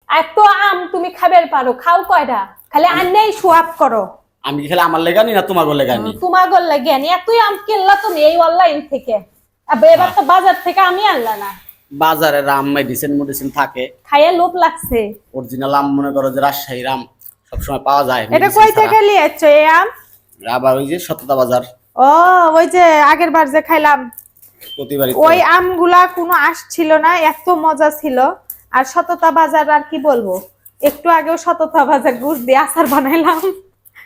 এত আম তুমি খাবার পারো, খাও কয়টা? খালি আননেই সোয়াব করো। আমি খালি আমার লেগানি না তোমার লেগানি? তোমার গল লাগে আনি। এতই আম কিনলা তুমি এই অনলাইন থেকে, এবার তো বাজার থেকে আমি আনলা না। বাজারে আম মেডিসিন মেডিসিন থাকে, খাইয়ে লোভ লাগছে। অরিজিনাল আম মনে করো যে রাজশাহীর আম সবসময় পাওয়া যায়। এটা কই থেকে লিয়েছো এই আম? আবার ওই যে সততা বাজার। ও ওই যে আগের বার যে খাইলাম প্রতিবারই ওই আমগুলা কোনো আসছিল না, এত মজা ছিল। আর সততা বাজার আর কি বলবো, একটু আগেও সততা বাজার গুড় দিয়ে আচার বানাইলাম।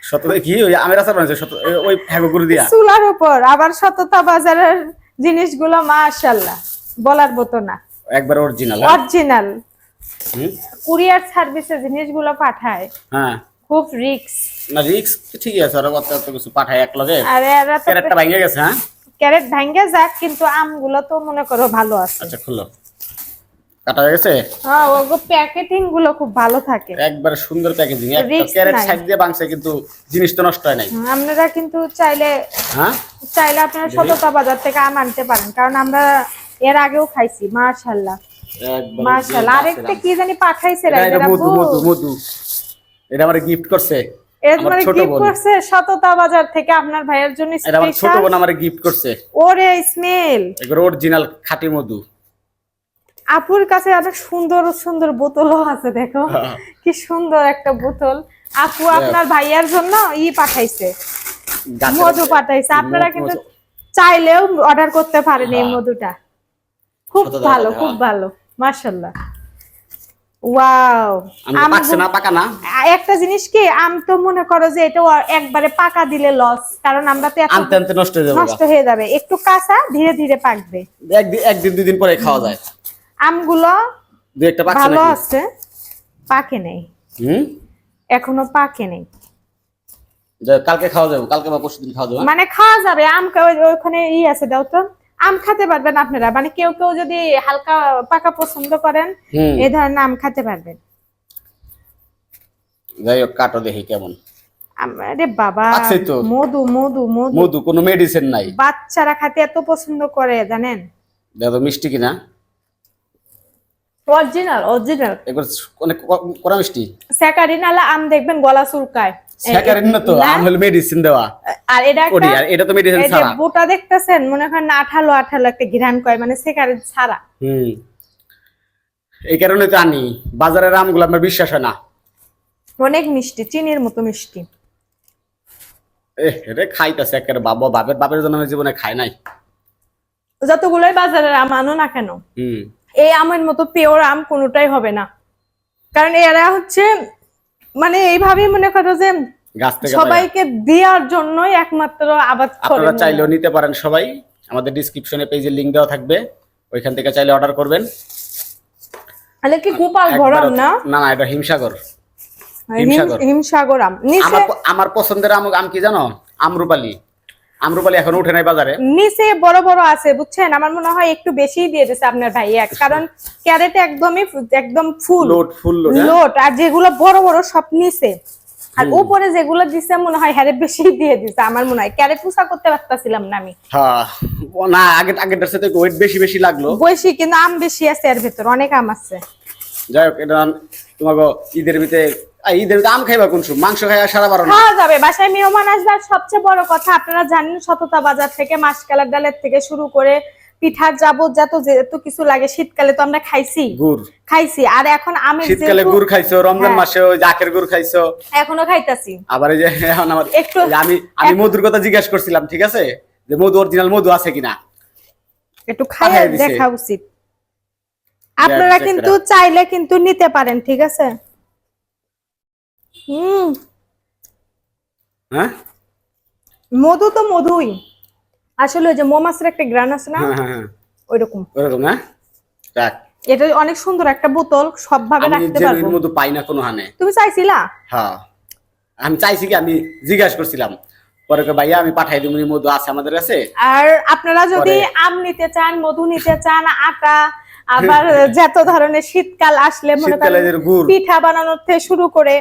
সততা কি ওই আমের আচার বানাইছে? ওই হ্যাগো গুড় দিয়া চুলার উপর। আবার সততা বাজারের জিনিসগুলো মাশাআল্লাহ বলার মতো না, একবার অরিজিনাল। অরিজিনাল কুরিয়ার সার্ভিসে জিনিসগুলো পাঠায়। হ্যাঁ খুব রিস্ক না, রিস্ক ঠিকই আছে, আর কত কিছু পাঠায় এক লগে। আরে এরা তো ক্যারেটটা ভাঙে গেছে। হ্যাঁ ক্যারেট ভাঙ্গে যাক, কিন্তু আমগুলো তো মনে করো ভালো আছে। আচ্ছা খুললো, কাটা হয়ে গেছে। হ্যাঁ ওগো প্যাকেটিং গুলো খুব ভালো থাকে, একবার সুন্দর প্যাকেজিং। একটা Risk ক্যারেট নাই। সাইড দিয়ে ভাঙছে কিন্তু জিনিস তো নষ্ট হয় নাই। আপনারা কিন্তু চাইলে হ্যাঁ আপনারা সততা বাজার থেকে আম আনতে পারেন, কারণ আমরা এর আগেও খাইছি। মাশাআল্লাহ একবার মাশাআল্লাহ। আরেকটা কি জানি পাঠাইছে এটা মধু মধু মধু, এটা আমারে গিফট করছে। এর আমার মানে ছোট গিফট বোন, করছে সততা বাজার থেকে আপনার ভাইয়ের জন্য এটা আমার ছোট স্পেশাল। বোন আমারে গিফট করছে। ওরে স্মেল, এগুলো অরিজিনাল খাঁটি মধু। আপুর কাছে অনেক সুন্দর সুন্দর বোতলও আছে, দেখো কি সুন্দর একটা বোতল। আপু আপনার ভাইয়ার জন্য পাঠাইছে, মধু পাঠাইছে। আপনারা কিন্তু চাইলেও অর্ডার করতে পারেন এই মধুটা। খুব ভালো, খুব ভালো, মাশাআল্লাহ। ওয়াও। আম পাকছে না, পাকা না। একটা জিনিস কি, আম তো মনে করো যে এটা একবারে পাকা দিলে লস, কারণ আমরা তো আনতে আনতে নষ্ট হয়ে যাবে। নষ্ট হয়ে যাবে। একটু কাঁচা ধীরে ধীরে পাকবে, একদিন দুই দিন পরে খাওয়া যায়। আমগুলো দুই একটা পাকছে ভালো নাকি? আছে, পাকে নেই এখনো, পাকে নেই। কালকে খাওয়া যাবে, কালকে বা পরশুদিন খাওয়া যাবে। মানে খাওয়া যাবে আম। ওখানে আছে, দাও তো। আম খেতে পারবেন আপনারা, মানে কেউ কেউ যদি হালকা পাকা পছন্দ করেন এই ধরনের আম খেতে পারবেন। যাই হোক, কাটো দেখি কেমন। আরে বাবা, মধু মধু মধু মধু, কোনো মেডিসিন নাই। বাচ্চারা খেতে এত পছন্দ করে জানেন। দেখো মিষ্টি কিনা। অরিজিনাল অরিজিনাল, একবার অনেক কড়া মিষ্টি। স্যাকারিন আলা আম দেখবেন গলা চুলকায়। স্যাকারিন না তো, আম হলো মেডিসিন দেওয়া। আর এটা তো মেডিসিন এই যে ছাড়া। বোটা দেখতেছেন, মনে করেন আঠালো আঠালো একটা ঘ্রাণ কয়, মানে স্যাকারিন ছাড়া। এই কারণে তো আনি। বাজারের আমগুলো আমার বিশ্বাস হয় না। অনেক মিষ্টি, চিনির মতো মিষ্টি। এটা খাইতেছে একেবারে বাপের বাপের জন্য আমি জীবনে খাই নাই। যতগুলোই বাজারের আম আনো না কেন, এই আমের মতো পিওর আম কোনোটাই হবে না। কারণ এরা হচ্ছে মানে এইভাবে মনে করো যে সবাইকে দেওয়ার জন্যই একমাত্র আবাদ করে। আপনারা চাইলেও নিতে পারেন সবাই, আমাদের ডেসক্রিপশনে পেজে লিংক দেওয়া থাকবে, ওইখান থেকে চাইলে অর্ডার করবেন। তাহলে কি গোপাল ভরম না? না না, এটা হিমসাগর। হিমসাগর আম। আমার পছন্দের আম কি জানো? আমরুপালি। আমরুপালি এখন উঠে নাই বাজারে। নিচে বড় বড় আছে বুঝছেন, আমার মনে হয় একটু বেশি দিয়ে দিয়েছে আপনার ভাইয়া, কারণ ক্যারেটে একদম ফুল লোড, আর যেগুলো বড় বড় সব নিচে, আর উপরে যেগুলো দিছে মনে হয় হ্যারে বেশি দিয়ে দিছে। আমার মনে হয় ক্যারেট পুষা করতে পারতাছিলাম না আমি। হ্যাঁ না, আগেরটার সাথে ওয়েট বেশি বেশি লাগলো। বেশি, কিন্তু আম বেশি আছে, এর ভিতর অনেক আম আছে। যাই হোক, এটা তোমাকে ঈদের ভিতরে আম খাইবা কোন সময়? মাংস খাইবা সারা বারো খাওয়া যাবে। বাসায় মেহমান আসবে। আর সবচেয়ে বড় কথা, আপনারা জানেন সততা বাজার থেকে মাসকালের ডালের থেকে শুরু করে পিঠার যত কিছু লাগে, শীতকালে তো আমরা খাইছি। আর এখন আমি শীতকালে গুড় খাইছো, রমজান মাসে ওই আখের গুড় খাইছো, এখনো খাইতাছি। আবার এই যে এখন আমার আমি মধুর কথা জিজ্ঞাসা করছিলাম, ঠিক আছে, যে মধু অরিজিনাল মধু আছে কিনা, একটু খাইয়ে দেখা উচিত। আপনারা কিন্তু চাইলে কিন্তু নিতে পারেন, ঠিক আছে। হ্যাঁ মধু তো মধুই, আসলে ওই যে মৌমাছির একটা গ্রান আছে না, ওইরকম না। এটা অনেক সুন্দর একটা বোতল, সব ভাবে রাখতে পারবো। মধু পাই না কোনো হানে। তুমি চাইছিলা? হ্যাঁ আমি চাইছি, কি আমি জিজ্ঞাসা করছিলাম, পরে ভাইয়া আমি পাঠাই দিব, মধু আছে আমাদের কাছে। আর আপনারা যদি আম নিতে চান, মধু নিতে চান, আটা, আবার যত ধরনের শীতকাল আসলে মনে করেন পিঠা বানানোর থেকে শুরু করে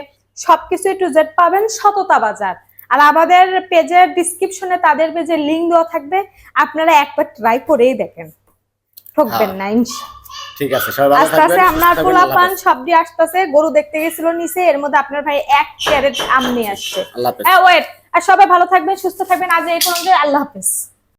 সবকিছু টু জেড পাবেন সততা বাজার। আর আমাদের পেজের ডেসক্রিপশনে তাদের পেজের লিংক দেওয়া থাকবে, আপনারা একবার ট্রাই করেই দেখেন, ঠকবেন না ইনশাআল্লাহ। ঠিক আছে, সবাই ভালো আস্তে আস্তে থাকবেন, আপনার সুস্থ থাকবেন, পোলাপান আল্লাহ হাফেজ। সব দিয়ে আসতেছে, গরু দেখতে গেছিল নিচে, এর মধ্যে আপনার ভাই 1 ক্যারেট আম নিয়ে আসছে। আল্লাহ হাফেজ। হ্যাঁ ওয়েট, আর সবাই ভালো থাকবেন, সুস্থ থাকবেন, আজ এই পর্যন্ত, আল্লাহ হাফেজ।